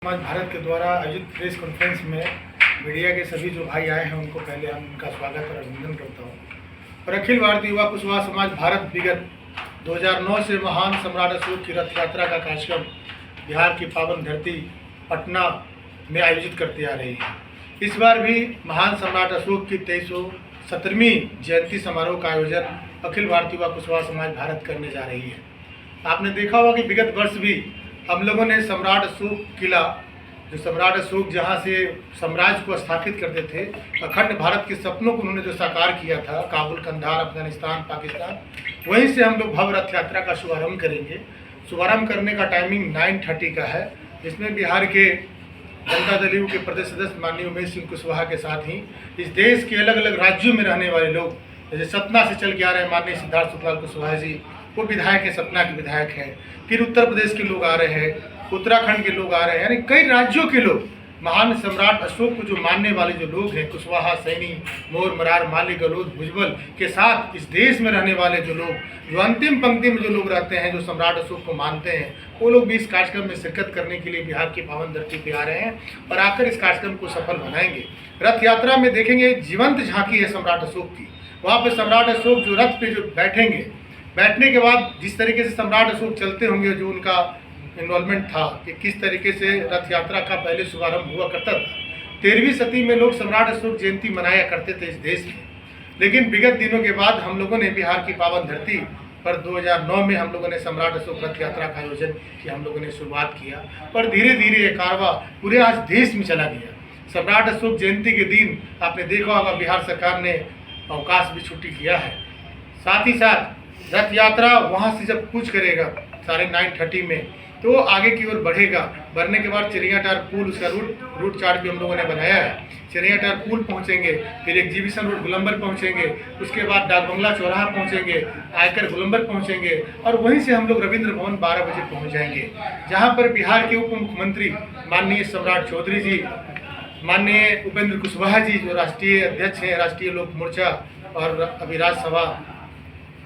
समाज भारत के द्वारा आयोजित प्रेस कॉन्फ्रेंस में मीडिया के सभी जो भाई आए हैं उनको पहले हम उनका स्वागत और अभिनंदन करता हूँ। और अखिल भारतीय युवा कुशवाहा समाज भारत विगत 2009 से महान सम्राट अशोक की रथ यात्रा का कार्यक्रम बिहार की पावन धरती पटना में आयोजित करती आ रही है। इस बार भी महान सम्राट अशोक की 2317वीं जयंती समारोह का आयोजन अखिल भारतीय युवा कुशवाहा समाज भारत करने जा रही है। आपने देखा होगा कि विगत वर्ष भी हम लोगों ने सम्राट अशोक किला, जो सम्राट अशोक जहाँ से साम्राज्य को स्थापित करते थे, अखंड भारत के सपनों को उन्होंने जो साकार किया था, काबुल, कंधार, अफगानिस्तान, पाकिस्तान, वहीं से हम लोग भव्य रथ यात्रा का शुभारंभ करेंगे। शुभारंभ करने का टाइमिंग 9:30 का है, जिसमें बिहार के जनता दल यू के प्रदेश सदस्य माननीय उमेश सिंह कुशवाहा के साथ ही इस देश के अलग अलग राज्यों में रहने वाले लोग, जैसे सतना से चल के आ रहे हैं माननीय सिद्धार्थ शुक्लाल कुशवाहा जी, वो विधायक हैं, सतना के विधायक हैं। फिर उत्तर प्रदेश के लोग आ रहे हैं, उत्तराखंड के लोग आ रहे हैं, यानी कई राज्यों के लोग महान सम्राट अशोक को जो मानने वाले जो लोग हैं, कुशवाहा, सैनी, मोर, मरार, माली, गलोद, भुजबल के साथ इस देश में रहने वाले जो लोग, जो अंतिम पंक्ति में जो लोग रहते हैं, जो सम्राट अशोक को मानते हैं, वो लोग भी इस कार्यक्रम में शिरकत करने के लिए बिहार की पावन धरती पे आ रहे हैं और आकर इस कार्यक्रम को सफल बनाएंगे। रथ यात्रा में देखेंगे जीवंत झांकी है सम्राट अशोक की। वहाँ पे सम्राट अशोक जो रथ पे जो बैठेंगे, बैठने के बाद जिस तरीके से सम्राट अशोक चलते होंगे, जो उनका इन्वॉल्वमेंट था कि किस तरीके से रथ यात्रा का पहले शुभारंभ हुआ करता था। 13वीं सदी में लोग सम्राट अशोक जयंती मनाया करते थे इस देश में, लेकिन विगत दिनों के बाद हम लोगों ने बिहार की पावन धरती पर 2009 में हम लोगों ने सम्राट अशोक रथ यात्रा का आयोजन की हम लोगों ने शुरुआत किया और धीरे धीरे ये कारवा पूरे आज देश में चला गया। सम्राट अशोक जयंती के दिन आपने देखा होगा बिहार सरकार ने अवकाश भी छुट्टी किया है। साथ ही साथ रथ यात्रा वहाँ से जब कूच करेगा 9:30 में, तो आगे की ओर बढ़ेगा। बढ़ने के बाद चिड़ियाटार पुल, उसका रूट चार्ट भी हम लोगों ने बनाया है। चिड़ियाटार पुल पहुँचेंगे, फिर एग्जीबिशन रोड गोलंबर पहुँचेंगे, उसके बाद डाक बंगला चौराहा पहुँचेंगे, आयकर गोलंबर पहुँचेंगे और वहीं से हम लोग रविंद्र भवन 12 बजे पहुँच जाएंगे, जहाँ पर बिहार के उप मुख्यमंत्री माननीय सम्राट चौधरी जी, माननीय उपेंद्र कुशवाहा जी, जो राष्ट्रीय अध्यक्ष हैं राष्ट्रीय लोक मोर्चा और अभी राज्यसभा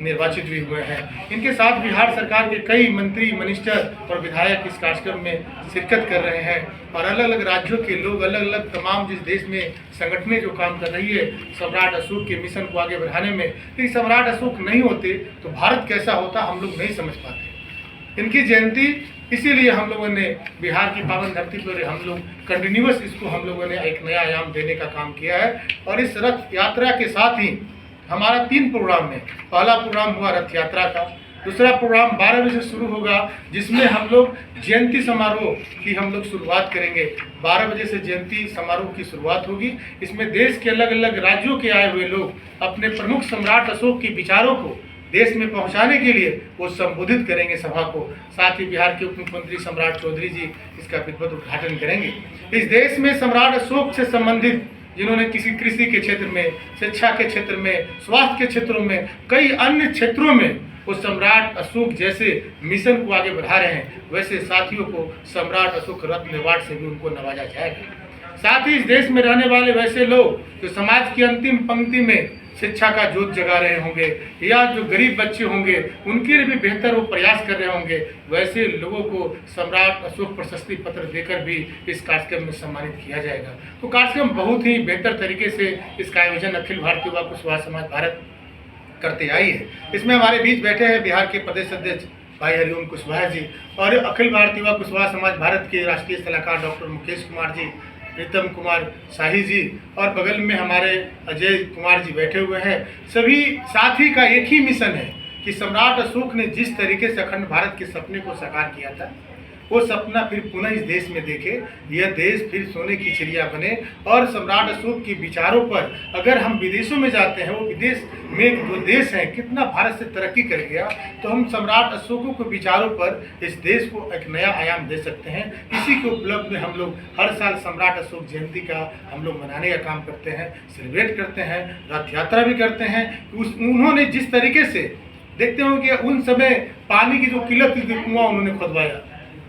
निर्वाचित भी हुए हैं, इनके साथ बिहार सरकार के कई मंत्री, मिनिस्टर और विधायक इस कार्यक्रम में शिरकत कर रहे हैं और अलग अलग राज्यों के लोग, अलग अलग तमाम जिस देश में संगठनें जो काम कर रही है सम्राट अशोक के मिशन को आगे बढ़ाने में। यदि सम्राट अशोक नहीं होते तो भारत कैसा होता, हम लोग नहीं समझ पाते। इनकी जयंती इसीलिए हम लोगों ने बिहार की पावन धरती पर हम लोग कंटिन्यूअस इसको हम लोगों ने एक नया आयाम देने का काम किया है। और इस रथ यात्रा के साथ ही हमारा 3 प्रोग्राम है। पहला प्रोग्राम हुआ रथ यात्रा का, दूसरा प्रोग्राम 12 बजे से शुरू होगा, जिसमें हम लोग जयंती समारोह की हम लोग शुरुआत करेंगे। 12 बजे से जयंती समारोह की शुरुआत होगी। इसमें देश के अलग अलग राज्यों के आए हुए लोग अपने प्रमुख सम्राट अशोक के विचारों को देश में पहुंचाने के लिए वो संबोधित करेंगे सभा को। साथ ही बिहार के उप मुख्यमंत्री सम्राट चौधरी जी इसका विधिवत उद्घाटन करेंगे। इस देश में सम्राट अशोक से संबंधित जिन्होंने किसी कृषि के क्षेत्र में, शिक्षा के क्षेत्र में, स्वास्थ्य के क्षेत्रों में, कई अन्य क्षेत्रों में वो सम्राट अशोक जैसे मिशन को आगे बढ़ा रहे हैं, वैसे साथियों को सम्राट अशोक रत्न अवार्ड से भी उनको नवाजा जाएगा। साथ ही इस देश में रहने वाले वैसे लोग जो समाज की अंतिम पंक्ति में शिक्षा का जोत जगा रहे होंगे या जो गरीब बच्चे होंगे उनके लिए भी बेहतर वो प्रयास कर रहे होंगे, वैसे लोगों को सम्राट अशोक प्रशस्ति पत्र देकर भी इस कार्यक्रम में सम्मानित किया जाएगा। तो कार्यक्रम बहुत ही बेहतर तरीके से इसका आयोजन अखिल भारतीय युवा कुशवाहा समाज भारत करते आई है। इसमें हमारे बीच बैठे हैं बिहार के प्रदेश अध्यक्ष भाई हरिओम कुशवाहा जी और अखिल भारतीय युवा कुशवाहा समाज भारत के राष्ट्रीय सलाहकार डॉक्टर मुकेश कुमार जी, प्रीतम कुमार शाही जी और बगल में हमारे अजय कुमार जी बैठे हुए हैं। सभी साथी का एक ही मिशन है कि सम्राट अशोक ने जिस तरीके से अखंड भारत के सपने को साकार किया था, वो सपना फिर पुनः इस देश में देखे, यह देश फिर सोने की चिड़िया बने। और सम्राट अशोक के विचारों पर अगर हम विदेशों में जाते हैं, वो विदेश में जो देश हैं कितना भारत से तरक्की कर गया, तो हम सम्राट अशोकों के विचारों पर इस देश को एक नया आयाम दे सकते हैं। इसी के उपलब्ध में हम लोग हर साल सम्राट अशोक जयंती का हम लोग मनाने का काम करते हैं, सेलिब्रेट करते हैं, रथ यात्रा भी करते हैं। उन्होंने जिस तरीके से देखते हो कि उन समय पानी की जो किल्लत थी, कुआं उन्होंने खुदवाया,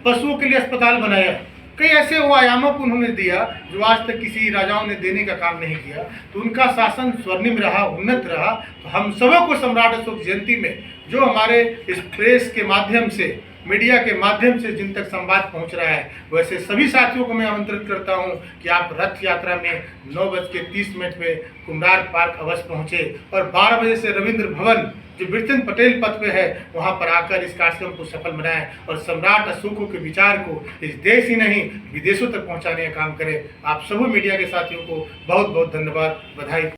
पशुओं के लिए अस्पताल बनाया, कई ऐसे वो आयामों को उन्होंने दिया जो आज तक किसी राजाओं ने देने का काम नहीं किया। तो उनका शासन स्वर्णिम रहा, उन्नत रहा। तो हम सबों को सम्राट अशोक जयंती में जो हमारे इस प्रेस के माध्यम से मीडिया के माध्यम से जिन तक संवाद पहुंच रहा है, वैसे सभी साथियों को मैं आमंत्रित करता हूं कि आप रथ यात्रा में 9:30 पे कुम्हरार पार्क अवश्य पहुंचे और 12 बजे से रविंद्र भवन जो बिरचंद पटेल पथ पे है वहां पर आकर इस कार्यक्रम को सफल बनाएं और सम्राट अशोकों के विचार को इस देश ही नहीं विदेशों तक पहुंचाने का काम करें। आप सभी मीडिया के साथियों को बहुत बहुत धन्यवाद, बधाई।